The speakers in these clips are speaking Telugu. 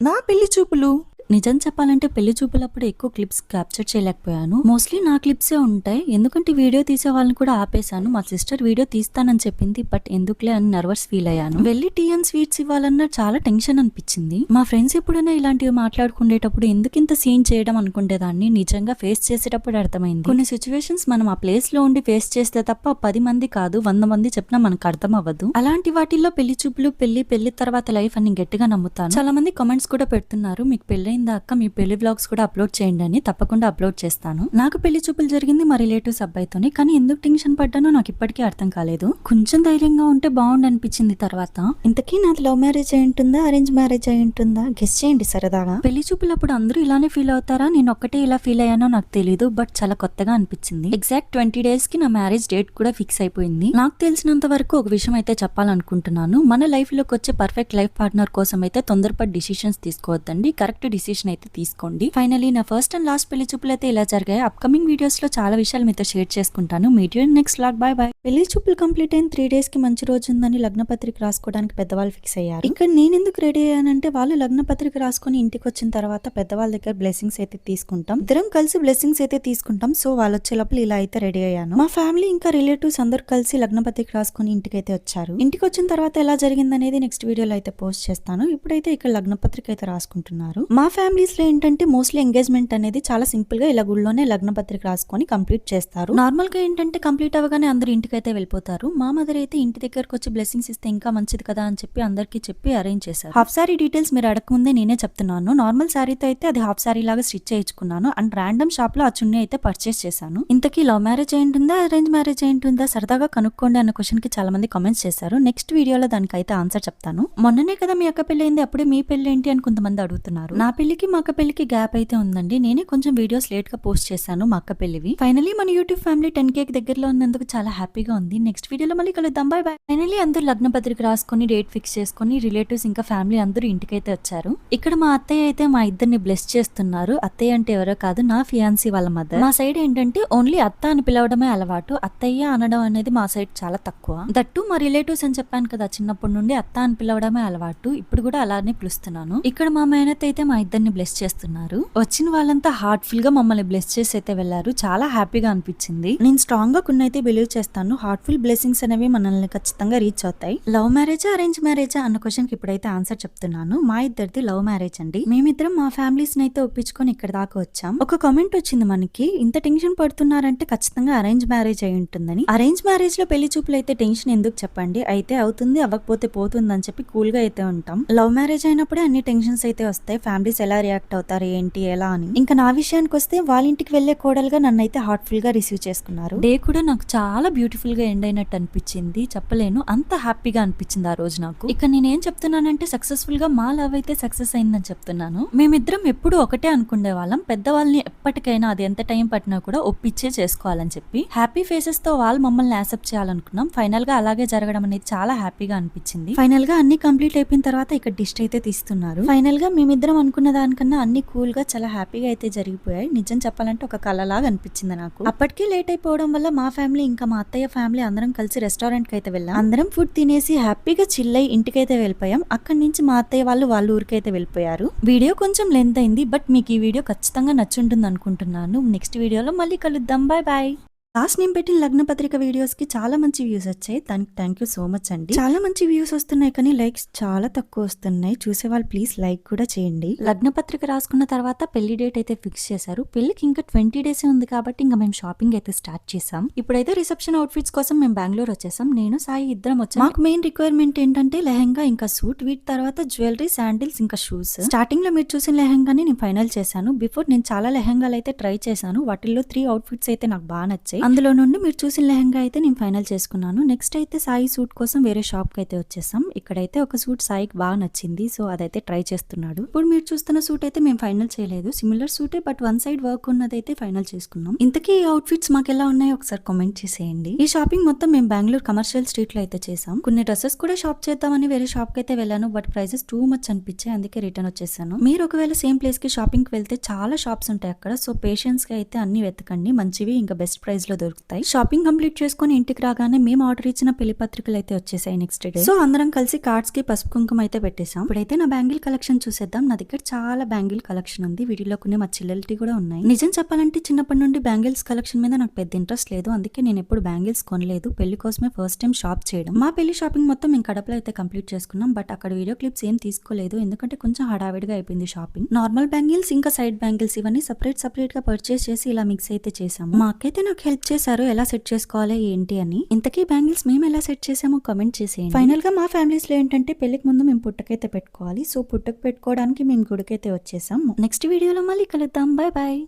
నా పెళ్లి చూపులు. నిజం చెప్పాలంటే పెళ్లి చూపులప్పుడు ఎక్కువ క్లిప్స్ క్యాప్చర్ చేయలేకపోయాను. మోస్ట్లీ నా క్లిప్సే ఉంటాయి. ఎందుకంటే వీడియో తీసే వాళ్ళని కూడా ఆపేశాను. మా సిస్టర్ వీడియో తీస్తానని చెప్పింది, బట్ ఎందుకులే అని నర్వస్ ఫీల్ అయ్యాను. వెళ్ళి టీ అండ్ స్వీట్స్ ఇవ్వాలన్నా చాలా టెన్షన్ అనిపించింది. మా ఫ్రెండ్స్ ఎప్పుడైనా ఇలాంటివి మాట్లాడుకునేటప్పుడు ఎందుకు ఇంత సీన్ చేయడం అనుకునేదాన్ని. నిజంగా ఫేస్ చేసేటప్పుడు అర్థమైంది. కొన్ని సిచ్యువేషన్స్ మనం ఆ ప్లేస్ లో ఉండి ఫేస్ చేస్తే తప్ప 10 మంది కాదు 100 మంది చెప్పినా మనకు అర్థం అవ్వదు. అలాంటి వాటిల్లో పెళ్లి చూపులు, పెళ్లి తర్వాత లైఫ్ అని గట్టిగా నమ్ముతాను. చాలా మంది కామెంట్స్ కూడా పెడుతున్నారు, మీకు పెళ్లి అక్క మీ పెళ్లి వ్లాగ్స్ కూడా అప్లోడ్ చేయండి అని. తప్పకుండా అప్లోడ్ చేస్తాను. నాకు పెళ్లి చూపులు జరిగింది మా రిలేటివ్స్ అబ్బాయితోని, కానీ ఎందుకు టెన్షన్ పడ్డానో నాకు ఇప్పటికీ అర్థం కాలేదు. కొంచెం ధైర్యంగా ఉంటే బాగుండు అనిపించింది తర్వాత. ఇంతకీ నాది లవ్ మ్యారేజ్ అయి ఉంటుందా, అరేంజ్ మ్యారేజ్ అయి ఉంటుందా గెస్ చేయండి సరదాగా. పెళ్లి చూపులప్పుడు అందరూ ఇలానే ఫీల్ అవుతారా, నేను ఒక్కటే ఇలా ఫీల్ అయ్యానో నాకు తెలియదు, బట్ చాలా కొత్తగా అనిపించింది. ఎగ్జాక్ట్ 20 days కి నా మ్యారేజ్ డేట్ కూడా ఫిక్స్ అయిపోయింది. నాకు తెలిసినంత వరకు ఒక విషయం అయితే చెప్పాలనుకుంటున్నాను. మన లైఫ్ లోకి వచ్చే పర్ఫెక్ట్ లైఫ్ పార్ట్నర్ కోసం అయితే తొందరపడి డిసిషన్స్ తీసుకోవద్దండి. కరెక్ట్ డిసిషన్ అయితే తీసుకోండి. ఫైనలీ నా ఫస్ట్ అండ్ లాస్ట్ పెళ్లి చూపులు అయితే ఇలా జరిగాయి. అప్కమింగ్ వీడియోస్ లో చాలా విషయాలు మీతో షేర్ చేసుకుంటాను. Meet you next vlog. By by. పెళ్లి చూపులు కంప్లీట్ అయిన 3 days కి మంచి రోజు ఉందని లగ్న పత్రిక రాసుకోవడానికి పెద్దవాళ్ళు ఫిక్స్ అయ్యారు. ఇక్కడ నేను ఎందుకు రెడీ అయ్యానంటే, వాళ్ళు లగ్న పత్రిక రాసుకొని ఇంటికి వచ్చిన తర్వాత పెద్దవాళ్ళ దగ్గర బ్లెస్సింగ్స్ అయితే తీసుకుంటాం. ఇద్దరం కలిసి బ్లెస్సింగ్స్ అయితే తీసుకుంటాం. సో వాళ్ళు వచ్చే లోపల ఇలా అయితే రెడీ అయ్యాను. మా ఫ్యామిలీ ఇంకా రిలేటివ్స్ అందరు కలిసి లగ్న పత్రిక రాసుకొని ఇంటికి అయితే వచ్చారు. ఇంటికి వచ్చిన తర్వాత ఎలా జరిగింది అనేది నెక్స్ట్ వీడియోలో అయితే పోస్ట్ చేస్తాను. ఇప్పుడైతే ఇక్కడ లగ్న పత్రిక అయితే రాసుకుంటున్నారు. మా ఫ్యామిలీస్ లో ఏంటంటే మోస్ట్లీ ఎంగేజ్మెంట్ అనేది చాలా సింపుల్ గా ఇలా గుళ్ళోనే లగ్న పత్రిక రాసుకొని కంప్లీట్ చేస్తారు. నార్మల్ గా ఏంటంటే కంప్లీట్ అవగానే అందరు ఇంటికి అయితే వెళ్ళిపోతారు. మా మదర్ అయితే ఇంటి దగ్గరకు వచ్చి బ్లెస్సింగ్స్ ఇస్తే ఇంకా మంచిది కదా అని చెప్పి అందరికి చెప్పి అరేంజ్ చేశారు. హాఫ్ సారీ డీటెయిల్స్ మీరు అడగకముందే నేనే చెప్తున్నాను. నార్మల్ సారీతో అయితే అది హాఫ్ సారీ లాగా స్టిచ్ చేయించుకున్నాను అండ్ ర్యాండమ్ షాప్ లో ఆ చున్నీ అయితే పర్చేస్ చేశాను. ఇంతకీ లవ్ మ్యారేజ్ ఏంటుందా, అరేంజ్ మ్యారేజ్ ఏంటుందా సరదాగా కనుక్కోండి అన్న క్వశ్చన్ కి చాలా మంది కామెంట్స్ చేశారు. నెక్స్ట్ వీడియోలో దానికైతే ఆన్సర్ చెప్తాను. మొన్ననే కదా మీ అక్క పెళ్లి అయింది, అప్పుడే మీ పెళ్లి ఏంటి అని కొంతమంది అడుగుతున్నారు. నా పెళ్లికి మా అక్క పెళ్లికి గ్యాప్ అయితే ఉందండి. నేనే కొంచెం వీడియోస్ లేట్ గా పోస్ట్ చేశాను మా అక్క పెళ్లివి. ఫైనలీ మన యూట్యూబ్ ఫ్యామిలీ 10K దగ్గరలో ఉన్నందుకు చాలా హ్యాపీగా ఉంది. నెక్స్ట్ వీడియోలో మళ్ళీ కలుద్దాం. By by. ఫైనలీ అందరూ లగ్న పత్రిక రాసుకొని డేట్ ఫిక్స్ చేసుకుని రిలేటివ్స్ ఇంకా ఫ్యామిలీ అందరూ ఇంటికైతే వచ్చారు. ఇక్కడ మా అత్తయ్య అయితే మా ఇద్దరిని బ్లెస్ చేస్తున్నారు. అత్తయ్య అంటే ఎవరో కాదు, నా ఫియాన్సీ వాళ్ళ మదర్. మా సైడ్ ఏంటంటే ఓన్లీ అత్త అని పిలవడమే అలవాటు. అత్తయ్య అనడం అనేది మా సైడ్ చాలా తక్కువ. దట్టు మా రిలేటివ్స్ అని చెప్పాను కదా, చిన్నప్పటి నుండి అత్త అని పిలవడమే అలవాటు. ఇప్పుడు కూడా అలానే పిలుస్తున్నాను. ఇక్కడ మా మేనత్ అయితే మా ఇద్దరిని బ్లెస్ చేస్తున్నారు. వచ్చిన వాళ్ళంతా హార్ట్ఫుల్ గా మమ్మల్ని బ్లెస్ చేసి అయితే వెళ్లారు. చాలా హ్యాపీగా అనిపించింది. నేను స్ట్రాంగ్ గా కొన్ని అయితే బిలీవ్ చేస్తాను. హార్ట్ఫుల్ బ్లెస్సింగ్స్ అనేవి మనల్ని ఖచ్చితంగా రీచ్ అవుతాయి. లవ్ మ్యారేజా అరేంజ్ మ్యారేజా అన్న క్వశ్చన్ కి ఇప్పుడైతే ఆన్సర్ చెప్తున్నాను. మా ఇద్దరిది లవ్ మ్యారేజ్ అండి. మేమిద్దరం మా ఫ్యామిలీస్ అయితే ఒప్పించుకొని ఇక్కడ దాకా వచ్చాం. ఒక కామెంట్ వచ్చింది మనకి, ఇంత టెన్షన్ పడుతున్నారంటే ఖచ్చితంగా అరేంజ్ మ్యారేజ్ అయి ఉంటుందని. అరేంజ్ మ్యారేజ్ లో పెళ్లి చూపులు అయితే టెన్షన్ ఎందుకు చెప్పండి, అయితే అవుతుంది అవ్వకపోతే పోతుంది అని చెప్పి కూల్ గా అయితే ఉంటాం. లవ్ మ్యారేజ్ అయినప్పుడే అన్ని టెన్షన్స్ అయితే వస్తాయి. ఫ్యామిలీస్ ఎలా రియాక్ట్ అవుతారు ఏంటి ఎలా అని. ఇంకా నా విషయానికి వస్తే వాళ్ళ ఇంటికి వెళ్లే కోడలుగా నన్ను అయితే హార్ట్ఫుల్ గా రిసీవ్ చేసుకున్నారు. డే కూడా నాకు చాలా బ్యూటిఫుల్ గా ఎండ్ అయినట్టు అనిపించింది. చెప్పలేను, అంత హ్యాపీగా అనిపించింది ఆ రోజు నాకు. ఇక నేనేం చెప్తున్నానంటే సక్సెస్ఫుల్ గా మా లవ్ అయితే సక్సెస్ అయిందని చెప్తున్నాను. మేమిద్దరం ఎప్పుడు ఒకటే అనుకునే వాళ్ళం, పెద్దవాళ్ళని ఎప్పటికైనా అది ఎంత టైం పట్టినా కూడా ఒప్పించే చేసుకోవాలని చెప్పి. హ్యాపీ ఫేసెస్ తో వాళ్ళు మమ్మల్ని యాక్సెప్ట్ చేయాలనుకున్నాం. ఫైనల్ గా అలాగే జరగడం అనేది చాలా హ్యాపీగా అనిపించింది. ఫైనల్ గా అన్ని కంప్లీట్ అయిపోయిన తర్వాత ఇక్కడ డిష్ అయితే తీస్తున్నారు. ఫైనల్ గా మేమిద్దరం అనుకున్న దానికన్నా అన్ని కూల్ గా చాలా హ్యాపీగా అయితే జరిగిపోయాయి. నిజం చెప్పాలంటే ఒక కళలాగా అనిపించింది నాకు. అప్పటికే లేట్ అయిపోవడం వల్ల మా ఫ్యామిలీ ఇంకా మా అత్తయ్య ఫ్యామిలీ అందరం కలిసి రెస్టారెంట్ కి అయితే వెళ్ళాం. అందరం ఫుడ్ తినేసి హ్యాపీగా చిల్ అయి ఇంటికైతే వెళ్ళిపోయాం. అక్కడి నుంచి మా అత్తయ్య వాళ్ళ ఊరికైతే వెళ్ళిపోయారు. వీడియో కొంచెం లెంత్ అయింది, బట్ మీకు ఈ వీడియో ఖచ్చితంగా నచ్చుంటుంది అనుకుంటున్నాను. నెక్స్ట్ వీడియోలో మళ్ళీ కలుద్దాం. Bye bye. లాస్ట్ నేను పెట్టిన లగ్న పత్రిక వీడియోస్ కి చాలా మంచి వ్యూస్ వచ్చాయి. దానికి థ్యాంక్ యూ సో మచ్ అండి. చాలా మంచి వ్యూస్ వస్తున్నాయి కానీ లైక్స్ చాలా తక్కువ వస్తున్నాయి. చూసే వాళ్ళు ప్లీజ్ లైక్ కూడా చేయండి. లగ్న పత్రిక రాసుకున్న తర్వాత పెళ్లి డేట్ అయితే ఫిక్స్ చేశారు. పెళ్లికి ఇంకా 20 days ఉంది కాబట్టి ఇంకా మేము షాపింగ్ అయితే స్టార్ట్ చేసాం. ఇప్పుడైతే రిసెప్షన్ అవుట్ఫిట్స్ కోసం మేము బెంగళూరు వచ్చేసాం. నేను సాయి ఇద్దరం వచ్చాం. మాకు మెయిన్ రిక్వైర్మెంట్ ఏంటంటే లెహంగా ఇంకా సూట్, వీటి తర్వాత జ్యువెలరీ, శాండిల్స్ ఇంకా షూస్. స్టార్టింగ్ లో మీరు చూసిన లెహంగాని నేను ఫైనల్ చేశాను. బిఫోర్ నేను చాలా లెహంగాలు అయితే ట్రై చేశాను. వాటిల్లో 3 అవుట్ఫిట్స్ అయితే నాకు బాగా నచ్చాయి. అందులో నుండి మీరు చూసిన లెహంగా అయితే నేను ఫైనల్ చేసుకున్నాను. నెక్స్ట్ అయితే సాయి సూట్ కోసం వేరే షాప్ కి అయితే వచ్చేసాం. ఇక్కడైతే ఒక సూట్ సాయికి బాగా నచ్చింది, సో అదైతే ట్రై చేస్తున్నాడు. ఇప్పుడు మీరు చూస్తున్న సూట్ అయితే మేము ఫైనల్ చేయలేదు. సిమిలర్ సూటే బట్ వన్ సైడ్ వర్క్ ఉన్నదైతే ఫైనల్ చేసుకున్నాం. ఇంతకీ ఈ అవుట్ఫిట్స్ మాకు ఎలా ఉన్నాయో ఒకసారి కామెంట్ చేసేయండి. ఈ షాపింగ్ మొత్తం మేము బెంగళూరు కమర్షియల్ స్ట్రీట్ లో అయితే చేసాం. కొన్ని డ్రెస్సెస్ కూడా షాప్ చేద్దామని వేరే షాప్ కి అయితే వెళ్ళాను, బట్ ప్రైసెస్ టూ మచ్ అనిపించాయి, అందుకే రిటర్న్ వచ్చేసాను. మీరు ఒకవేళ సేమ్ ప్లేస్ కి షాపింగ్ కి వెళ్తే చాలా షాప్స్ ఉంటాయి అక్కడ, సో పేషెన్స్ గా అయితే అన్ని వెతకండి. మంచివి ఇంకా బెస్ట్ ప్రైస్ లో దొరుకుతాయి. షాపింగ్ కంప్లీట్ చేసుకుని ఇంటికి రాగానే మేము ఆర్డర్ ఇచ్చిన పెళ్లి పత్రికలు అయితే వచ్చేసాయి నెక్స్ట్ డే. సో అందరం కలిసి కార్డ్స్ కి పసుపు కుంకుమ అయితే పెట్టేసాం. ఇప్పుడైతే నా బ్యాంగిల్ కలెక్షన్ చూసేద్దాం. నా దగ్గర చాలా బ్యాంగిల్ కలెక్షన్ ఉంది. వీటిలో కొన్ని మా చెల్లెలటి కూడా ఉన్నాయి. నిజం చెప్పాలంటే చిన్నప్పటి నుండి బ్యాంగిల్స్ కలెక్షన్ మీద నాకు పెద్ద ఇంట్రెస్ట్ లేదు. అందుకే నేను ఎప్పుడు బ్యాంగిల్స్ కొనలేదు. పెళ్లి కోసమే ఫస్ట్ టైం షాప్ చేయడం. మా పెళ్లి షాపింగ్ మొత్తం మేము కడపలో అయితే కంప్లీట్ చేసుకున్నాం. బట్ అక్కడ వీడియో క్లిప్స్ ఏం తీసుకోలేదు. ఎందుకంటే కొంచెం హడావిడిగా అయిపోయింది షాపింగ్. నార్మల్ బ్యాంగిల్స్ ఇంకా సైడ్ బ్యాంగిల్స్ ఇవన్నీ సపరేట్ గా పర్చేస్ చేసి ఇలా మిక్స్ అయితే చేసాము. మా అక్కైతే నాకు హెల్ప్ చేశారు ఎలా సెట్ చేసుకోవాలి ఏంటి అని. ఇంతకీ బ్యాంగిల్స్ మేము ఎలా సెట్ చేసామో కామెంట్ చేసేయండి. ఫైనల్ గా మా ఫ్యామిలీస్ లో ఏంటంటే పెళ్లికి ముందు మేము పుట్టకైతే పెట్టుకోవాలి. సో పుట్టకు పెట్టుకోవడానికి మేము గుడికైతే వచ్చేసాం. నెక్స్ట్ వీడియోలో మళ్ళీ కలుద్దాం. Bye bye.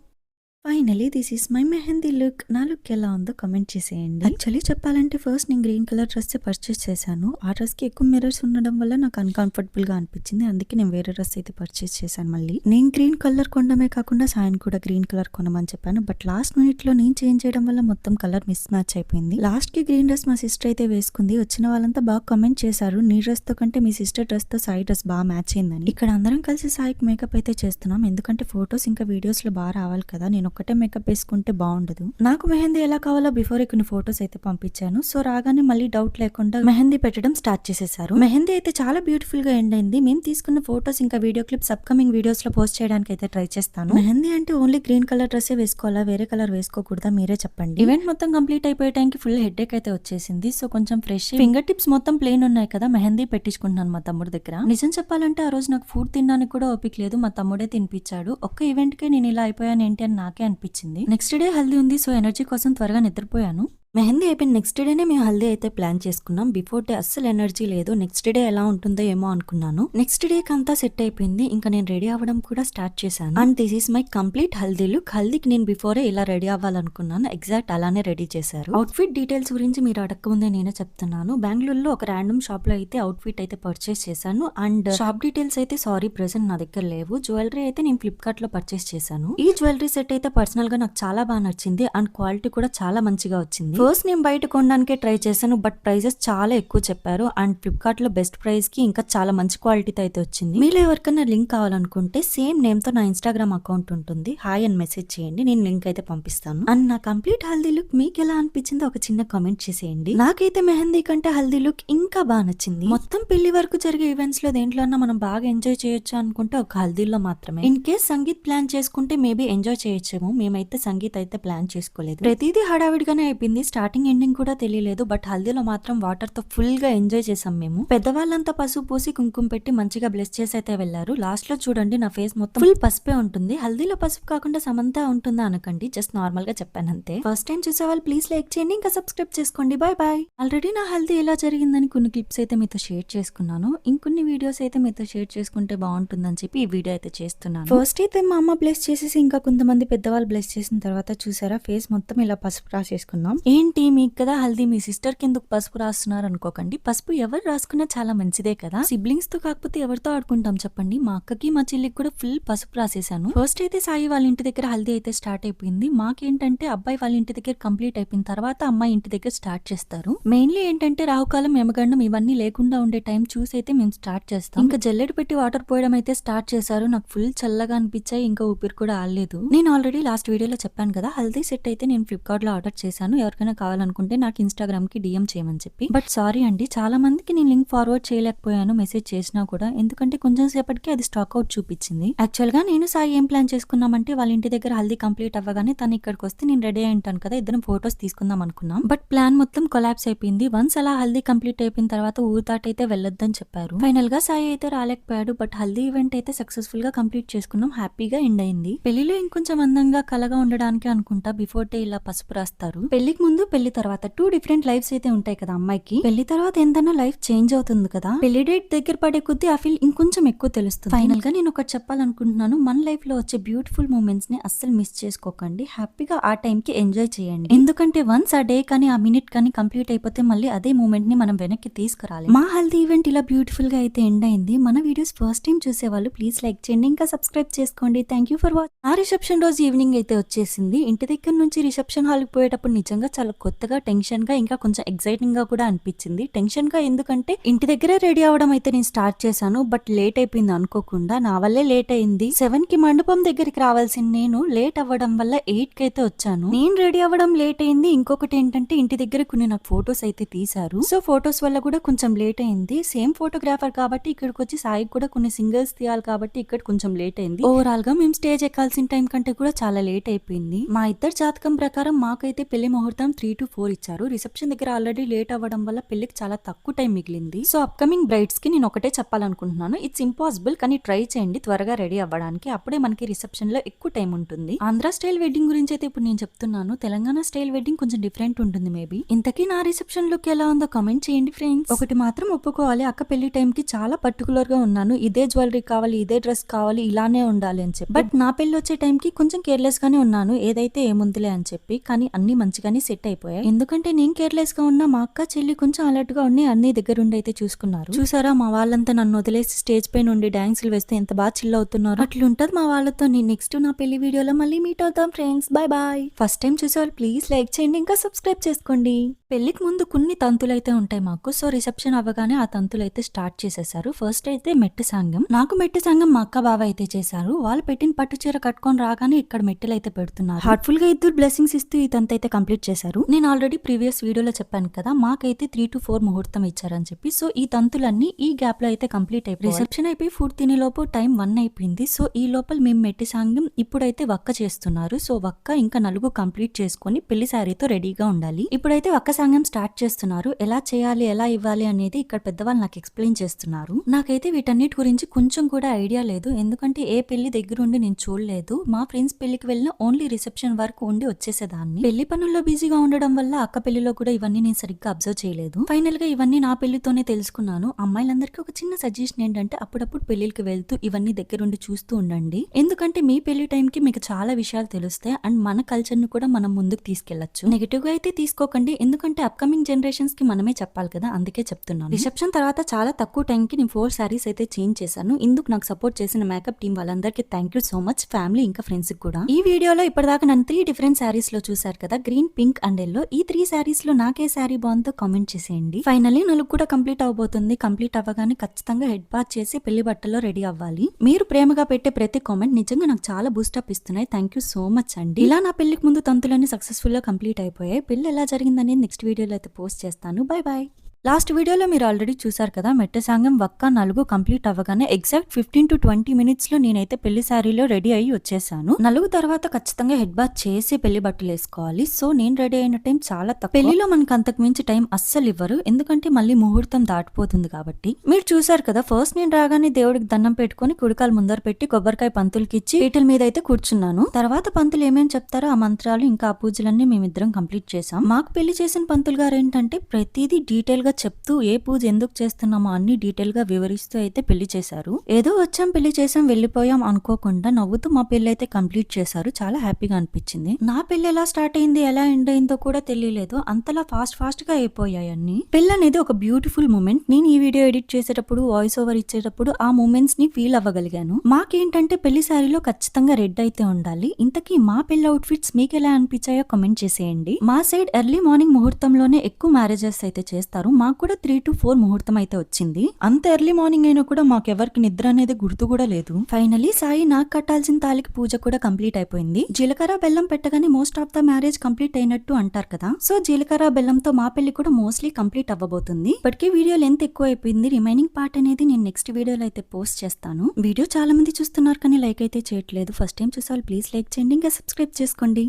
Finally this is my mehndi look. నా లుక్ ఎలా ఉందో కమెంట్ చేసేయండి. యాక్చువల్లీ చెప్పాలంటే ఫస్ట్ నేను గ్రీన్ కలర్ డ్రెస్ పర్చేస్ చేశాను. ఆ డ్రెస్ కి ఎక్కువ మిర్రర్స్ ఉండడం వల్ల నాకు అన్కంఫర్టబుల్ గా అనిపించింది. అందుకే నేను వేరే డ్రెస్ అయితే పర్చేస్ చేశాను. మళ్ళీ నేను గ్రీన్ కలర్ కొనడమే కాకుండా సాయన్ కూడా గ్రీన్ కలర్ కొనమని చెప్పాను. బట్ లాస్ట్ మినిట్ లో నేను చేంజ్ చేయడం వల్ల మొత్తం కలర్ మిస్ మ్యాచ్ అయిపోయింది. లాస్ట్ కి గ్రీన్ డ్రెస్ మా సిస్టర్ అయితే వేసుకుంది. వచ్చిన వాళ్ళంతా బాగా కమెంట్ చేశారు, నీ డ్రెస్ తో కంటే మీ సిస్టర్ డ్రెస్ తో సాయి డ్రెస్ బాగా మ్యాచ్ అయిందని. ఇక్కడ అందరం కలిసి సాయికి మేకప్ అయితే చేస్తున్నాం. ఎందుకంటే ఫొటోస్ ఇంకా వీడియోస్ లో బాగా రావాలి కదా. నేను ఒక్కటే మేకప్ వేసుకుంటే బాగుండదు. నాకు మెహందీ ఎలా కావాలో బిఫోర్ కొన్ని ఫొటోస్ అయితే పంపించాను. సో రాగానే మళ్ళీ డౌట్ లేకుండా మెహందీ పెట్టడం స్టార్ట్ చేసేసారు. మెహందీ అయితే చాలా బ్యూటిఫుల్ గా ఎండ్ అయింది. మేము తీసుకున్న ఫొటోస్ ఇంకా వీడియో క్లిప్స్ అప్కమింగ్ వీడియోస్ లో పోస్ట్ చేయడానికి అయితే ట్రై చేస్తాను. మెహందీ అంటే ఓన్లీ గ్రీన్ కలర్ డ్రెస్ వేసుకోవాలా, వేరే కలర్ వేసుకోకూడదా మీరే చెప్పండి. ఈవెంట్ మొత్తం కంప్లీట్ అయిపోయే టైంకి ఫుల్ హెడ్ ఏక్ అయితే వచ్చేసింది. సో కొంచెం ఫ్రెష్ ఫింగర్ టిప్స్ మొత్తం ప్లేన్ ఉన్నాయి కదా. మెహందీ పెట్టించుకుంటున్నాను మా తమ్ముడు దగ్గర. నిజం చెప్పాలంటే ఆ రోజు నాకు ఫుడ్ తినడానికి కూడా ఓపిక లేదు. మా తమ్ముడే తినిపించాడు. ఒక్క ఈవెంట్ కి నేను ఇలా అయిపోయాను ఏంటి అని నాకే అనిపించింది. నెక్స్ట్ డే హల్దీ ఉంది. సో ఎనర్జీ కోసం త్వరగా నిద్రపోయాను. మెహందీ అయిపోయిన నెక్స్ట్ డేనే మేము హల్దీ అయితే ప్లాన్ చేసుకున్నాం. బిఫోర్ డే అస్సలు ఎనర్జీ లేదు. నెక్స్ట్ డే ఎలా ఉంటుందో ఏమో అనుకున్నాను. నెక్స్ట్ డేకి అంతా సెట్ అయిపోయింది. ఇంకా నేను రెడీ అవ్వడం కూడా స్టార్ట్ చేశాను. And this is my complete haldi look. హల్దీకి నేను బిఫోరే ఇలా రెడీ అవ్వాలనుకున్నాను. ఎగ్జాక్ట్ అలానే రెడీ చేశారు. అవుట్ఫిట్ డీటెయిల్స్ గురించి మీరు అడగకముందే నేనే చెప్తున్నాను. బెంగళూరులో ఒక ర్యాండమ్ షాప్ లో అయితే అవుట్ఫిట్ అయితే పర్చేస్ చేశాను. అండ్ షాప్ డీటెయిల్స్ అయితే సారీ ప్రెసెంట్ నా దగ్గర లేవు. జ్యువెలరీ అయితే నేను ఫ్లిప్కార్ట్ లో పర్చేస్ చేశాను. ఈ జ్యువెలరీ సెట్ అయితే పర్సనల్ గా నాకు చాలా బాగా నచ్చింది. అండ్ క్వాలిటీ కూడా చాలా మంచిగా వచ్చింది. ఫస్ట్ నేను బయట కొనడానికే ట్రై చేశాను. బట్ ప్రైజెస్ చాలా ఎక్కువ చెప్పారు. అండ్ ఫ్లిప్కార్ట్ లో బెస్ట్ ప్రైస్ కి ఇంకా చాలా మంచి క్వాలిటీతో అయితే వచ్చింది. మీలో ఎవరికైనా లింక్ కావాలనుకుంటే సేమ్ నేమ్ తో నా ఇన్స్టాగ్రామ్ అకౌంట్ ఉంటుంది. హాయ్ అని మెసేజ్ చేయండి, నేను లింక్ అయితే పంపిస్తాను. అండ్ నా కంప్లీట్ హల్దీ లుక్ మీకు ఎలా అనిపించిందో ఒక చిన్న కామెంట్ చేసేయండి. నాకైతే మెహందీ కంటే హల్దీ లుక్ ఇంకా బాగా నచ్చింది. మొత్తం పెళ్లి వరకు జరిగే ఈవెంట్స్ లో దేంట్లో మనం బాగా ఎంజాయ్ చేయొచ్చు అనుకుంటే ఒక హల్దీలో మాత్రమే. ఇన్ కేస్ సంగీత్ ప్లాన్ చేసుకుంటే మేబీ ఎంజాయ్ చేయొచ్చేమో. మేమైతే సంగీత్ అయితే ప్లాన్ చేసుకోలేదు. ప్రతిదీ హడావిడిగానే అయిపోయింది. స్టార్టింగ్ ఎండింగ్ కూడా తెలియలేదు. బట్ హల్దీలో మాత్రం వాటర్ తో ఫుల్ గా ఎంజాయ్ చేసాం మేము. పెద్దవాళ్ళంతా పసుపు పూసి కుంకుమ పెట్టి మంచిగా బ్లెస్ చేసి అయితే వెళ్లారు. లాస్ట్ లో చూడండి నా ఫేస్ మొత్తం ఫుల్ పసుపే ఉంటుంది. హల్దీలో పసుపు కాకుండా సమంత ఉంటుందా అనకండి, జస్ట్ నార్మల్ గా చెప్పాను అంతే. ఫస్ట్ టైం చూసే వాళ్ళు ప్లీజ్ లైక్ చేయండి, ఇంకా సబ్స్క్రైబ్ చేసుకోండి. Bye bye. ఆల్రెడీ నా హల్దీ ఎలా జరిగిందని కొన్ని క్లిప్స్ అయితే మీతో షేర్ చేసుకున్నాను. ఇంకొన్ని వీడియోస్ అయితే మీతో షేర్ చేసుకుంటే బాగుంటుందని చెప్పి ఈ వీడియో అయితే చేస్తున్నాను. ఫస్ట్ అయితే మా అమ్మ బ్లెస్ చేసేసి ఇంకా కొంతమంది పెద్దవాళ్ళు బ్లెస్ చేసిన తర్వాత చూసారా ఫేస్ మొత్తం ఇలా పసుపు రాసేసుకున్నాం. ఏంటి మీకు కదా హల్దీ, మీ సిస్టర్ కి ఎందుకు పసుపు రాస్తున్నారు అనుకోకండి. పసుపు ఎవరు రాసుకున్నా చాలా మంచిదే కదా. సిబ్లింగ్స్ తో కాకపోతే ఎవరితో ఆడుకుంటాం చెప్పండి. మా అక్కకి మా చెల్లికి కూడా ఫుల్ పసుపు రాసేసాను. ఫస్ట్ అయితే సాయి వాళ్ళ ఇంటి దగ్గర హల్దీ అయితే స్టార్ట్ అయిపోయింది. మాకేంటంటే అబ్బాయి వాళ్ళ ఇంటి దగ్గర కంప్లీట్ అయిపోయిన తర్వాత అమ్మాయి ఇంటి దగ్గర స్టార్ట్ చేస్తారు. మెయిన్లీ ఏంటంటే రాహుకాలం యమగండం ఇవన్నీ లేకుండా ఉండే టైం చూసి అయితే మేము స్టార్ట్ చేస్తాం. ఇంకా జల్లెడ పెట్టి వాటర్ పోయడం అయితే స్టార్ట్ చేశారు. నాకు ఫుల్ చల్లగా అనిపించాయి. ఇంకా ఊపిరి కూడా ఆడలేదు. నేను ఆల్రెడీ లాస్ట్ వీడియోలో చెప్పాను కదా హల్దీ సెట్ అయితే నేను ఫ్లిప్కార్ట్ లో ఆర్డర్ చేశాను. ఎవరికైనా కావాలనుకుంటే నాకు ఇన్స్టాగ్రామ్ కి డిఎం చేయమని చెప్పి. బట్ సారీ అండి, చాలా మందికి నేను లింక్ ఫార్వర్డ్ చేయలేకపోయాను మెసేజ్ చేసినా కూడా. ఎందుకంటే కొంచెం సేపటికి అది స్టాక్ అవుట్ చూపించింది. యాక్చువల్ గా నేను సాయి ఏం ప్లాన్ చేసుకున్నామంటే వాళ్ళ ఇంటి దగ్గర హల్దీ కంప్లీట్ అవ్వగానే తను ఇక్కడికి వస్తే నేను రెడీ అయి ఉంటాను కదా, ఇద్దరం ఫోటోస్ తీసుకుందాం అనుకున్నాం. బట్ ప్లాన్ మొత్తం కొలాప్స్ అయిపోయింది. వన్స్ అలా హల్దీ కంప్లీట్ అయిపోయిన తర్వాత ఊరితాటైతే వెళ్ళొద్దని చెప్పారు. ఫైనల్ గా సాయి అయితే రాలేకపోయాడు. బట్ హల్దీ ఈవెంట్ అయితే సక్సెస్ఫుల్ గా కంప్లీట్ చేసుకున్నాం. హ్యాపీగా ఎండ్ అయింది. పెళ్లిలో ఇంకొంచెం అందంగా కలగా ఉండడానికి అనుకుంటా బిఫోర్ డే ఇలా పసుపు రాస్తారు. పెళ్లికి ముందు పెళ్లి తర్వాత 2 డిఫరెంట్ లైఫ్స్ అయితే ఉంటాయి కదా అమ్మాయికి. పెళ్లి తర్వాత ఎంతైనా లైఫ్ చేంజ్ అవుతుంది కదా. పెళ్లి డేట్ దగ్గర పడే కొద్దీ ఆ ఫీల్ ఇంకొంచెం ఎక్కువ తెలుస్తుంది. ఫైనల్ గా నేను ఒకటి చెప్పాలనుకుంటున్నాను. మన లైఫ్ లో వచ్చే బ్యూటిఫుల్ మూమెంట్స్ ని అస్సలు మిస్ చేసుకోకండి. హ్యాపీగా ఆ టైం కి ఎంజాయ్ చేయండి. ఎందుకంటే వన్స్ ఆ డే కానీ ఆ మినిట్ కానీ కంప్లీట్ అయిపోతే మళ్ళీ అదే మూమెంట్ ని మనం వెనక్కి తీసుకురాలి. మా హల్దీ ఈవెంట్ ఇలా బ్యూటిఫుల్ గా అయితే ఎండ్ అయింది. మన వీడియోస్ ఫస్ట్ టైం చూసే వాళ్ళు ప్లీజ్ లైక్ చేయండి, ఇంకా సబ్స్క్రైబ్ చేసుకోండి. Thank you for watching. ఆ రిసెప్షన్ రోజు ఈవినింగ్ అయితే వచ్చేసింది. ఇంటి దగ్గర నుంచి రిసెప్షన్ హాల్ కి పోయేటప్పుడు నిజంగా చాలా చాలా కొత్తగా, టెన్షన్ గా, ఇంకా కొంచెం ఎక్సైటింగ్ గా కూడా అనిపించింది. టెన్షన్ గా ఎందుకంటే ఇంటి దగ్గరే రెడీ అవడం అయితే నేను స్టార్ట్ చేశాను, బట్ లేట్ అయిపోయింది అనుకోకుండా. నా వల్లే లేట్ అయింది. 7 కి మండపం దగ్గరికి రావాల్సిన నేను లేట్ అవ్వడం వల్ల 8 కి అయితే వచ్చాను. నేను రెడీ అవ్వడం లేట్ అయింది. ఇంకొకటి ఏంటంటే ఇంటి దగ్గర కొన్ని నాకు ఫొటోస్ అయితే తీశారు. సో ఫొటోస్ వల్ల కూడా కొంచెం లేట్ అయింది. సేమ్ ఫోటోగ్రాఫర్ కాబట్టి ఇక్కడికి వచ్చి సాయికి కూడా కొన్ని సింగిల్స్ తీయాలి కాబట్టి ఇక్కడ కొంచెం లేట్ అయింది. ఓవరాల్ గా మేము స్టేజ్ ఎక్కాల్సిన టైం కంటే కూడా చాలా లేట్ అయిపోయింది. మా ఇద్దరు జాతకం ప్రకారం మాకైతే పెళ్లి ముహూర్తం 3 to 4 ఇచ్చారు. రిసెప్షన్ దగ్గర ఆల్రెడీ లేట్ అవ్వడం వల్ల పెళ్లికి చాలా తక్కువ టైం మిగిలింది. సో అప్కమింగ్ బ్రైడ్స్ కి నేను ఒకటే చెప్పాలనుకుంటున్నాను, ఇట్స్ ఇంపాసిబుల్, కానీ ట్రై చేయండి త్వరగా రెడీ అవ్వడానికి. అప్పుడే మనకి రిసెప్షన్ లో ఎక్కువ టైం ఉంటుంది. ఆంధ్ర స్టైల్ వెడ్డింగ్ గురించి అయితే ఇప్పుడు నేను చెప్తున్నాను. తెలంగాణ స్టైల్ వెడ్డింగ్ కొంచెం డిఫరెంట్ ఉంటుంది మేబీ. ఇంతకీ నా రిసెప్షన్ లుక్ ఎలా ఉందో కామెంట్ చేయండి ఫ్రెండ్స్. ఒకటి మాత్రం ఒప్పుకోవాలి, అక్క పెళ్లి టైం కి చాలా పర్టికులర్ గా ఉన్నాను. ఇదే జ్యువెలరీ కావాలి, ఇదే డ్రెస్ కావాలి, ఇలానే ఉండాలి అని చెప్పి. బట్ నా పెళ్లి వచ్చే టైం కి కొంచెం కేర్లెస్ గానే ఉన్నాను, ఏదైతే ఏముందిలే అని చెప్పి. కానీ అన్ని మంచిగానే సెట్ అయిపోయాయి. ఎందుకంటే నేను కేర్లెస్ గా ఉన్నా, మా అక్క చెల్లి కొంచెం అలర్ట్ గా ఉండి అన్ని దగ్గరుండి అయితే చూసుకున్నారు. చూసారా మా వాళ్ళంతా నన్ను వదిలేసి స్టేజ్ పైన ఉండి డాన్సులు వేస్తే ఎంత బాగా చిల్ అవుతున్నారు. అట్లుంటది మా వాళ్ళతో. నేను నెక్స్ట్ నా పెళ్లి వీడియోలో మళ్ళీ మీట్ అవుతాం friends. Bye bye. First time చూసేవాళ్ళు ప్లీజ్ లైక్ చేయండి, ఇంకా సబ్స్క్రైబ్ చేసుకోండి. పెళ్లికి ముందు కొన్ని తంతులు అయితే ఉంటాయి మాకు. సో రిసెప్షన్ అవ్వగానే ఆ తంతులు అయితే స్టార్ట్ చేసేసారు. ఫస్ట్ అయితే మెట్టు సాంగం. నాకు మెట్టు సాంగం మా అక్క బావ అయితే చేశారు. వాళ్ళు పెట్టిన పట్టు చీర కట్టుకొని రాగానే ఇక్కడ మెట్టెలు అయితే పెడుతున్నారు. హార్ట్ఫుల్ గా ఇద్దరు బ్లెస్సింగ్స్ ఇస్తూ ఈ తంతు అయితే కంప్లీట్ చేశారు. నేను ఆల్రెడీ ప్రీవియస్ వీడియోలో చెప్పాను కదా, మాకైతే 3 to 4 ముహూర్తం ఇచ్చారని చెప్పి. సో ఈ తంతులన్నీ ఈ గ్యాప్ లో అయితే కంప్లీట్ అయిపోయి రిసెప్షన్ అయిపోయి ఫుడ్ తినే లోపు టైం 1 అయిపోయింది. సో ఈ లోపల మేము మెట్టి సాంగం ఇప్పుడైతే వక్క చేస్తున్నారు. సో వక్క ఇంకా నలుగు కంప్లీట్ చేసుకుని పెళ్లి శారీతో రెడీగా ఉండాలి. ఇప్పుడైతే వక్క సాంగం స్టార్ట్ చేస్తున్నారు. ఎలా చేయాలి, ఎలా ఇవ్వాలి అనేది ఇక్కడ పెద్దవాళ్ళు నాకు ఎక్స్ప్లెయిన్ చేస్తున్నారు. నాకైతే వీటన్నిటి గురించి కొంచెం కూడా ఐడియా లేదు, ఎందుకంటే ఏ పెళ్లి దగ్గరుండి నేను చూడలేదు. మా ఫ్రెండ్స్ పెళ్లికి వెళ్ళిన ఓన్లీ రిసెప్షన్ వరకు ఉండి వచ్చేసేదాన్ని. పెళ్లి పనుల్లో బిజీగా ఉండడం వల్ల అక్క పెళ్లిలో కూడా ఇవన్నీ నేను సరిగ్గా అబ్జర్వ్ చేయలేదు. ఫైనల్ గా ఇవన్నీ నా పెళ్లితోనే తెలుసుకున్నాను. అమ్మాయిలందరికీ ఒక చిన్న సజెషన్ ఏంటంటే అప్పుడప్పుడు పెళ్లికి వెళ్తూ ఇవన్నీ దగ్గరుండి చూస్తూ ఉండండి. ఎందుకంటే మీ పెళ్లి టైంకి మీకు చాలా విషయాలు తెలుస్తాయి అండ్ మన కల్చర్ ను కూడా మనం ముందుకు తీసుకెళ్లొచ్చు. నెగిటివ్ గా అయితే తీసుకోకండి, ఎందుకంటే అప్కమింగ్ జనరేషన్స్ కి మనమే చెప్పాలి కదా, అందుకే చెప్తున్నాను. రిసెప్షన్ తర్వాత చాలా తక్కువ టైం కి నేను 4 సారీస్ అయితే చేంజ్ చేశాను. ఇందుకు నాకు సపోర్ట్ చేసిన మేకప్ టీం వాళ్ళందరికీ thank you so much. Family ఇంకా ఫ్రెండ్స్ కూడా. ఈ వీడియోలో ఇప్పటిదాకా నన్ను 3 డిఫరెంట్ సారీస్ లో చూసారు కదా, గ్రీన్, పింక్ అండ్ ఎల్లో. ఈ 3 సారీస్ లో నాకే సారీ బాగుందో కామెంట్ చేసేయండి. ఫైనల్లీ నలుగు కూడా కంప్లీట్ అవబోతుంది. కంప్లీట్ అవ్వగానే ఖచ్చితంగా హెడ్ బాత్ చేసి పెళ్లి బట్టల్లో రెడీ అవ్వాలి. మీరు ప్రేమగా పెట్టే ప్రతి కామెంట్ నిజంగా నాకు చాలా బూస్టప్ ఇస్తున్నాయి. థ్యాంక్ యూ సో మచ్ అండి. ఇలా నా పెళ్లికి ముందు తంతులన్నీ సక్సెస్ఫుల్ గా కంప్లీట్ అయిపోయాయి. పెళ్లి ఎలా జరిగిందనేది నెక్స్ట్ వీడియోలో అయితే పోస్ట్ చేస్తాను. Bye bye. లాస్ట్ వీడియోలో మీరు ఆల్రెడీ చూసారు కదా, మెట్టె సాంగం వక్క నలుగు కంప్లీట్ అవ్వగానే ఎగ్జాక్ట్ 15 to 20 minutes లో నేనైతే పెళ్లి శారీలో రెడీ అయ్యి వచ్చేసాను. నలుగు తర్వాత ఖచ్చితంగా హెడ్ బాత్ చేసి పెళ్లి బట్టలు వేసుకోవాలి. సో నేను రెడీ అయిన టైం చాలా తక్కువ. పెళ్లిలో మనకు అంతకు మించి టైం అస్సలు ఇవ్వరు, ఎందుకంటే మళ్ళీ ముహూర్తం దాటిపోతుంది కాబట్టి. మీరు చూసారు కదా, ఫస్ట్ నేను రాగానే దేవుడికి దండం పెట్టుకుని కుడికాలు ముందర పెట్టి కొబ్బరికాయ పంతులకి ఇచ్చి పీటల మీద అయితే కూర్చున్నాను. తర్వాత పంతులు ఏమేమి చెప్తారో ఆ మంత్రాలు ఇంకా ఆ పూజలన్నీ మేమిద్దరం కంప్లీట్ చేసాం. మాకు పెళ్లి చేసిన పంతులు గారు ఏంటంటే ప్రతిదీ డీటెయిల్ గా చెప్తూ ఏ పూజ ఎందుకు చేస్తున్నామో అన్ని డీటెయిల్ గా వివరిస్తూ అయితే పెళ్లి చేశారు. ఏదో వచ్చాం పెళ్లి చేసాం వెళ్ళిపోయాం అనుకోకుండా నవ్వుతూ మా పెళ్లి అయితే కంప్లీట్ చేశారు. చాలా హ్యాపీగా అనిపించింది. నా పెళ్లి ఎలా స్టార్ట్ అయింది, ఎలా ఎండ్ అయిందో కూడా తెలియలేదు. అంతలా ఫాస్ట్ గా అయిపోయాయి అన్ని. పెళ్లి అనేది ఒక బ్యూటిఫుల్ మూమెంట్. నేను ఈ వీడియో ఎడిట్ చేసేటప్పుడు, వాయిస్ ఓవర్ ఇచ్చేటప్పుడు ఆ మూమెంట్స్ ని ఫీల్ అవ్వగలిగాను. మాకేంటంటే పెళ్లి శారీలో ఖచ్చితంగా రెడ్ అయితే ఉండాలి. ఇంతకీ మా పెళ్లి అవుట్ఫిట్స్ మీకు ఎలా అనిపించాయో కామెంట్ చేసేయండి. మా సైడ్ ఎర్లీ మార్నింగ్ ముహూర్తంలోనే ఎక్కువ మ్యారేజెస్ అయితే చేస్తారు. మాకు కూడా 3 to 4 ముహూర్తం అయితే వచ్చింది. అంత ఎర్లీ మార్నింగ్ అయినా కూడా మాకెవరికి నిద్ర అనేది గుర్తు కూడా లేదు. ఫైనలీ సాయి నాకు కట్టాల్సిన తాలికి పూజ కూడా కంప్లీట్ అయిపోయింది. జీలకర్ర బెల్లం పెట్టగానే most of the marriage complete అయినట్టు అంటారు కదా, సో జీలకర్ర బెల్లంతో మా పెళ్లి కూడా మోస్ట్లీ కంప్లీట్ అవ్వబోతుంది. ఇప్పటికీ వీడియో లెంత్ ఎక్కువ అయిపోయింది. రిమైనింగ్ పార్ట్ అనేది నేను నెక్స్ట్ వీడియోలో అయితే పోస్ట్ చేస్తాను. వీడియో చాలా మంది చూస్తున్నారు కానీ లైక్ అయితే చేయట్లేదు. ఫస్ట్ టైం చూసే వాళ్ళు ప్లీజ్ లైక్ చేయండి, ఇంకా సబ్స్క్రైబ్ చేసుకోండి.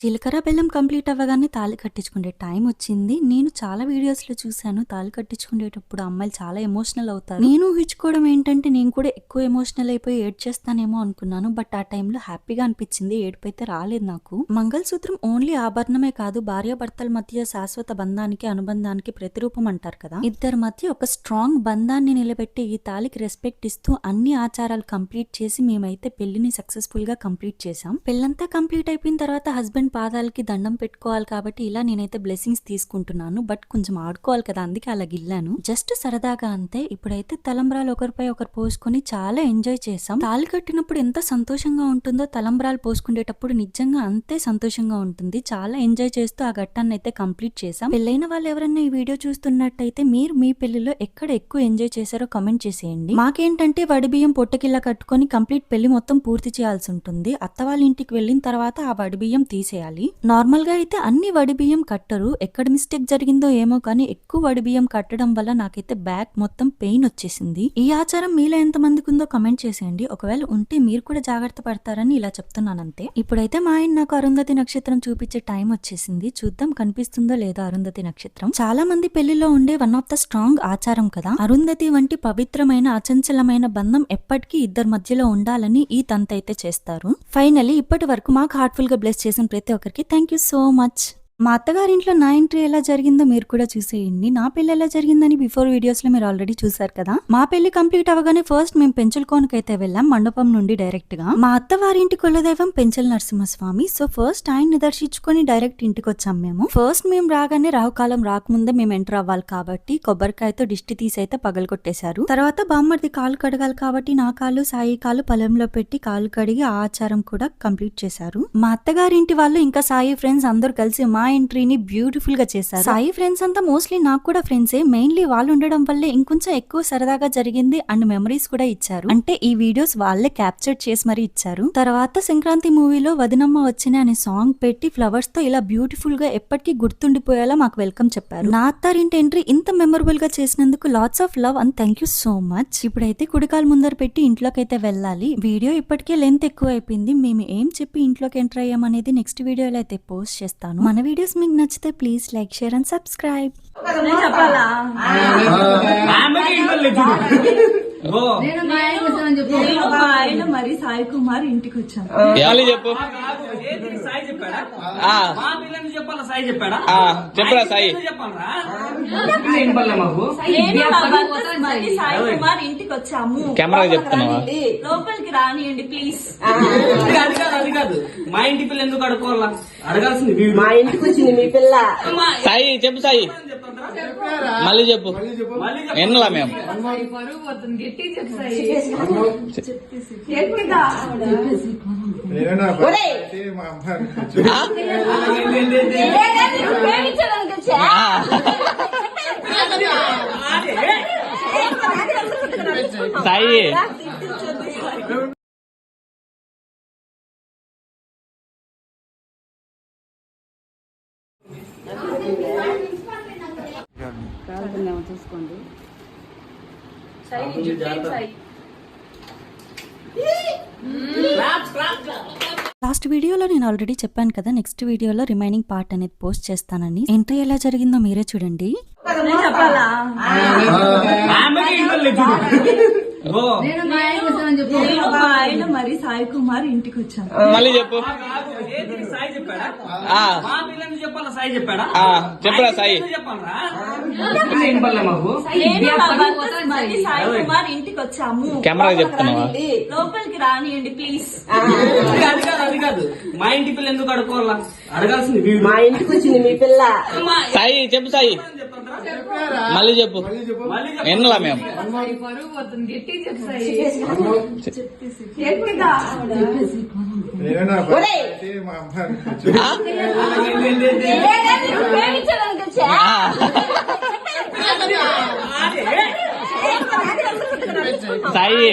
జీలకర్ర బెల్లం కంప్లీట్ అవ్వగానే తాళి కట్టించుకునే టైం వచ్చింది. నేను చాలా వీడియోస్ లో చూసాను, తాళి కట్టించుకునేటప్పుడు అమ్మాయిలు చాలా ఎమోషనల్ అవుతారు. నేను ఊహించుకోవడం ఏంటంటే నేను కూడా ఎక్కువ ఎమోషనల్ అయిపోయి ఏడ్చేస్తానేమో అనుకున్నాను. బట్ ఆ టైంలో హ్యాపీగా అనిపించింది, ఏడుపు అయితే రాలేదు నాకు. మంగళసూత్రం ఓన్లీ ఆభరణమే కాదు, భార్యాభర్తల మధ్య శాశ్వత బంధానికి, అనుబంధానికి ప్రతిరూపం అంటారు కదా. ఇద్దరి మధ్య ఒక స్ట్రాంగ్ బంధాన్ని నిలబెట్టి ఈ తాళికి రెస్పెక్ట్ ఇస్తూ అన్ని ఆచారాలు కంప్లీట్ చేసి మేమైతే పెళ్లిని సక్సెస్ఫుల్ గా కంప్లీట్ చేసాం. పెళ్ళంతా కంప్లీట్ అయిపోయిన తర్వాత హస్బెండ్ పాదాలకి దండం పెట్టుకోవాలి కాబట్టి ఇలా నేనైతే బ్లెస్సింగ్స్ తీసుకుంటున్నాను. బట్ కొంచెం ఆడుకోవాలి కదా, అందుకే అలా గిల్లాను. జస్ట్ సరదాగా అంతే. ఇప్పుడైతే తలంబ్రాలు ఒకరిపై ఒకరు పోసుకొని చాలా ఎంజాయ్ చేసాం. తాళి కట్టినప్పుడు ఎంత సంతోషంగా ఉంటుందో తలంబ్రాలు పోసుకునేటప్పుడు నిజంగా అంతే సంతోషంగా ఉంటుంది. చాలా ఎంజాయ్ చేస్తూ ఆ ఘట్టాన్ని అయితే కంప్లీట్ చేసాం. పెళ్ళైన వాళ్ళు ఎవరైనా ఈ వీడియో చూస్తున్నట్టయితే మీరు మీ పెళ్లిలో ఎక్కడ ఎక్కువ ఎంజాయ్ చేశారో కమెంట్ చేసేయండి. మాకేంటంటే వడిబియ్యం పొట్టకిల్లా కట్టుకొని కంప్లీట్ పెళ్లి మొత్తం పూర్తి చేయాల్సి ఉంటుంది. అత్త వాళ్ళ ఇంటికి వెళ్ళిన తర్వాత ఆ వడిబియ్యం తీసేయాలి. నార్మల్ గా అయితే అన్ని వడిబియ్యం కట్టరు. ఎక్కడ మిస్టేక్ జరిగిందో ఏమో కానీ ఎక్కువ వడిబియ్యం కట్టడం వల్ల నాకైతే బ్యాక్ మొత్తం పెయిన్ వచ్చేసింది. ఈ ఆచారం మీలో ఎంత మందికి ఉందో కమెంట్ చేసేయండి. ఒకవేళ ఉంటే మీరు కూడా జాగ్రత్త పడతారని ఇలా చెప్తున్నాను అంతే. ఇప్పుడైతే మా ఆయన నాకు అరుంధతి నక్షత్రం చూపించే టైం వచ్చేసింది. చూద్దాం కనిపిస్తుందో లేదో అరుంధతి నక్షత్రం. చాలా మంది పెళ్లిలో ఉండే వన్ ఆఫ్ ద స్ట్రాంగ్ ఆచారం కదా. అరుంధతి వంటి పవిత్రమైన అచంచలమైన బంధం ఎప్పటికీ ఇద్దరి మధ్యలో ఉండాలని ఈ తంత అయితే చేస్తారు. ఫైనలీ ఇప్పటి వరకు మాకు హార్ట్ఫుల్ గా బ్లెస్ చేసిన ప్రతి ఒక్కరికి థ్యాంక్ యూ సో మచ్. మా అత్తగారింట్లో నా ఎంట్రీ ఎలా జరిగిందో మీరు కూడా చూసేయండి. నా పెళ్లి ఎలా జరిగిందని బిఫోర్ వీడియోస్ లో మీరు ఆల్రెడీ చూసారు కదా. మా పెళ్లి కంప్లీట్ అవగానే ఫస్ట్ మేము పెంచలకోనకైతే వెళ్ళాం, మండపం నుండి డైరెక్ట్ గా. మా అత్తవారింటి కులదైవం పెంచల నరసింహస్వామి. సో ఫస్ట్ ఆయన్ని దర్శించుకొని డైరెక్ట్ ఇంటికి వచ్చాం మేము. ఫస్ట్ మేము రాగానే రాహుకాలం రాకముందే మేము ఎంటర్ అవ్వాలి కాబట్టి కొబ్బరికాయతో దిష్టి తీసి అయితే పగలగొట్టేశారు. తర్వాత బామ్మర్ది కాలు కడగాలి కాబట్టి నా కాలు సాయి కాలు పొలంలో పెట్టి కాలు కడిగి ఆ ఆచారం కూడా కంప్లీట్ చేశారు. మా అత్తగారింటి వాళ్ళు ఇంకా సాయి ఫ్రెండ్స్ అందరూ కలిసి మా ఎంట్రీని బ్యూటిఫుల్ గా చేశారు. సాయి ఫ్రెండ్స్ అంతా మోస్ట్లీ నాకు కూడా ఫ్రెండ్సే. మెయిన్లీ వాళ్ళు ఉండడం వల్లే ఇంకొంచెం ఎక్కువ సరదాగా జరిగింది అండ్ మెమరీస్ కూడా ఇచ్చారు. అంటే ఈ వీడియోస్ వాళ్ళే క్యాప్చర్ చేసి మరీ ఇచ్చారు. తర్వాత సంక్రాంతి మూవీలో వదినమ్మ వచ్చిన అనే సాంగ్ పెట్టి ఫ్లవర్స్ తో ఇలా బ్యూటిఫుల్ గా ఎప్పటికీ గుర్తుండిపోయేలా మాకు వెల్కమ్ చెప్పారు. నా అత్తారింటి ఎంట్రీ ఇంత మెమరబుల్ గా చేసినందుకు lots of love and thank you so much. ఇప్పుడైతే కుడికాలు ముందర పెట్టి ఇంట్లోకి అయితే వెళ్ళాలి. వీడియో ఇప్పటికే లెంత్ ఎక్కువ అయిపోయింది. మేము ఏం చెప్పి ఇంట్లోకి ఎంటర్ అయ్యామనేది నెక్స్ట్ వీడియోలో అయితే పోస్ట్ చేస్తాను. మన వీడియోస్ మీకు నచ్చితే please like share and subscribe. మరి సాయి కుమార్ ఇంటికి వచ్చాను. చెప్పు సాయి చెప్పాడా చెప్పరా సాయి సాయి కుమార్ ఇంటికి వచ్చాము. కెమెరా చెప్తున్నావా? లోపలికి రానియండి ప్లీజ్. అది కాదు మా ఇంటి పిల్ల ఎందుకు అడుకోవాలా? అడగాల్సింది మా ఇంటికి వచ్చింది మీ పిల్ల. సాయి చెప్పు సాయి మళ్ళీ చెప్పు ఎన్నలా మేము సాయి చూసుకోండి. లాస్ట్ వీడియోలో నేను ఆల్రెడీ చెప్పాను కదా, నెక్స్ట్ వీడియోలో రిమైనింగ్ పార్ట్ అనేది పోస్ట్ చేస్తానని. ఎంట్రీ ఎలా జరిగిందో మీరే చూడండి. చెప్పాలా ఆయన మరి సాయి కుమార్ ఇంటికి వచ్చాను. మళ్ళీ చెప్పు సాయి చెప్పాడా మా పిల్లని చెప్పాలా? సాయి చెప్పాడా చెప్పరా సాయి చెప్పాలరా మరి సాయి కుమార్ ఇంటికి వచ్చాము. కెమెరా చెప్తున్నావా? లోపలికి రానియండి ప్లీజ్. అది కాదు మా ఇంటి పిల్ల ఎందుకు అడుకోవాలా? అడగాల్సింది మా ఇంటికి వచ్చింది మీ పిల్ల. సాయి చెప్పు సాయి మళ్ళీ చెప్పు ఎన్నలా మేము సాయి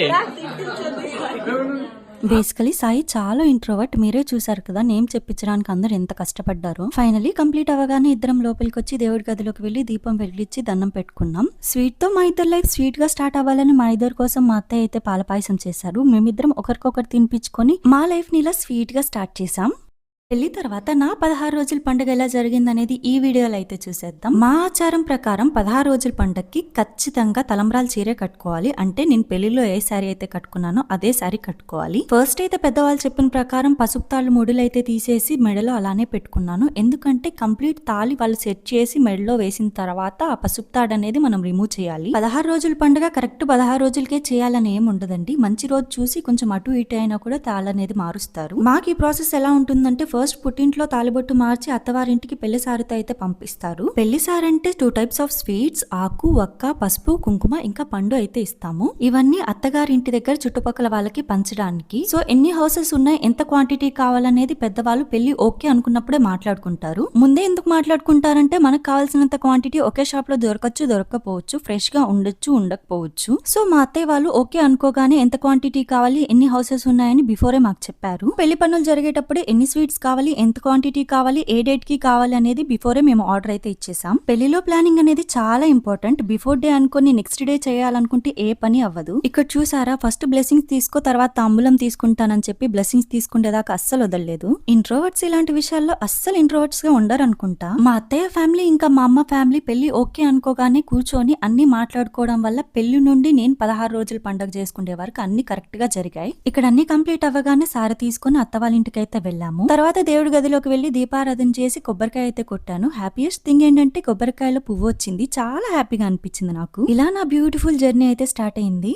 బేసికలీ సాయి చాలా ఇంట్రోవర్ట్. మీరే చూసారు కదా నేమ్ చెప్పించడానికి అందరు ఎంత కష్టపడ్డారో. ఫైనలీ కంప్లీట్ అవగానే ఇద్దరం లోపలికి వచ్చి దేవుడి గదిలోకి వెళ్లి దీపం వెలిగించి దండం పెట్టుకున్నాం. స్వీట్ తో మా ఇద్దరు లైఫ్ స్వీట్ గా స్టార్ట్ అవ్వాలని మా ఇద్దరు కోసం మా అత్తయ్య అయితే పాల పాయసం చేశారు. మేమిద్దరం ఒకరికొకరు తినిపించుకొని మా లైఫ్ ని ఇలా స్వీట్ గా స్టార్ట్ చేసాం. పెళ్లి తర్వాత నా 16 రోజుల పండుగ ఎలా జరిగిందనేది ఈ వీడియోలో అయితే చూసేద్దాం. మా ఆచారం ప్రకారం 16 రోజుల పండుగకి ఖచ్చితంగా తలంబ్రాల చీరే కట్టుకోవాలి. అంటే నేను పెళ్లిలో ఏ శారీ అయితే కట్టుకున్నానో అదే శారీ కట్టుకోవాలి. ఫస్ట్ అయితే పెద్దవాళ్ళు చెప్పిన ప్రకారం పసుపు తాళ్ళు ముడులు అయితే తీసేసి మెడలో అలానే పెట్టుకున్నాను. ఎందుకంటే కంప్లీట్ తాళి వాళ్ళు సెట్ చేసి మెడలో వేసిన తర్వాత ఆ పసుపు తాడు అనేది మనం రిమూవ్ చేయాలి. 16 రోజుల పండుగ కరెక్ట్ 16 రోజులకే చేయాలని ఏం ఉండదండి. మంచి రోజు చూసి కొంచెం అటు ఇటు అయినా కూడా తాళ్ళు అనేది మారుస్తారు. మాకు ఈ ప్రాసెస్ ఎలా ఉంటుందంటే ఫస్ట్ పుట్టింట్లో తాలిబొట్టు మార్చి అత్తవారింటికి పెళ్లి సారితో అయితే పంపిస్తారు. పెళ్లి సారి అంటే 2 టైప్స్ ఆఫ్ స్వీట్స్, ఆకు, వక్క, పసుపు, కుంకుమ ఇంకా పండు అయితే ఇస్తాము. ఇవన్నీ అత్తగారి ఇంటి దగ్గర చుట్టుపక్కల వాళ్ళకి పంచడానికి. సో ఎన్ని హౌసెస్ ఉన్నాయి, ఎంత క్వాంటిటీ కావాలనేది పెద్దవాళ్ళు పెళ్లి ఓకే అనుకున్నప్పుడే మాట్లాడుకుంటారు. ముందే ఎందుకు మాట్లాడుకుంటారంటే మనకు కావాల్సినంత క్వాంటిటీ ఒకే షాప్ లో దొరకచ్చు, దొరకకపోవచ్చు, ఫ్రెష్ గా ఉండొచ్చు, ఉండకపోవచ్చు. సో మా అత్తయ్య వాళ్ళు ఓకే అనుకోగానే ఎంత క్వాంటిటీ కావాలి, ఎన్ని హౌసెస్ ఉన్నాయని బిఫోరే మాకు చెప్పారు. పెళ్లి పనులు జరిగేటప్పుడే ఎన్ని స్వీట్స్ కావాలి, ఎంత క్వాంటిటీ కావాలి, ఏ డేట్ కి కావాలి అనేది బిఫోరే మేము ఆర్డర్ అయితే ఇచ్చేసాం. పెళ్లిలో ప్లానింగ్ అనేది చాలా ఇంపార్టెంట్. బిఫోర్ డే అనుకుని నెక్స్ట్ డే చేయాలనుకుంటే ఏ పని అవ్వదు. ఇక్కడ చూసారా, ఫస్ట్ బ్లెస్సింగ్స్ తీసుకో, తర్వాత తాంబూలం తీసుకుంటానని చెప్పి బ్లెస్సింగ్స్ తీసుకునేదాకా అస్సలు వదలలేదు. ఇంట్రోవర్ట్స్ ఇలాంటి విషయాల్లో అస్సలు ఇంట్రోవర్ట్స్ గా ఉండరు అనుకుంటా. మా అత్తయ్య ఫ్యామిలీ ఇంకా మా అమ్మ ఫ్యామిలీ పెళ్లి ఓకే అనుకోగానే కూర్చొని అన్ని మాట్లాడుకోవడం వల్ల పెళ్లి నుండి నేను 16 రోజులు పండుగ చేసుకునే వరకు అన్ని కరెక్ట్ గా జరిగాయి. ఇక్కడ అన్ని కంప్లీట్ అవ్వగానే సారి తీసుకుని అత్త వాళ్ళ ఇంటికి అయితే వెళ్ళాము. తర్వాత దేవుడి గదిలోకి వెళ్లి దీపారాధన చేసి కొబ్బరికాయ అయితే కొట్టాను. హ్యాపీయెస్ట్ థింగ్ ఏంటంటే కొబ్బరికాయలో పువ్వు వచ్చింది. చాలా హ్యాపీగా అనిపించింది నాకు. ఇలా నా బ్యూటిఫుల్ జర్నీ అయితే స్టార్ట్ అయింది.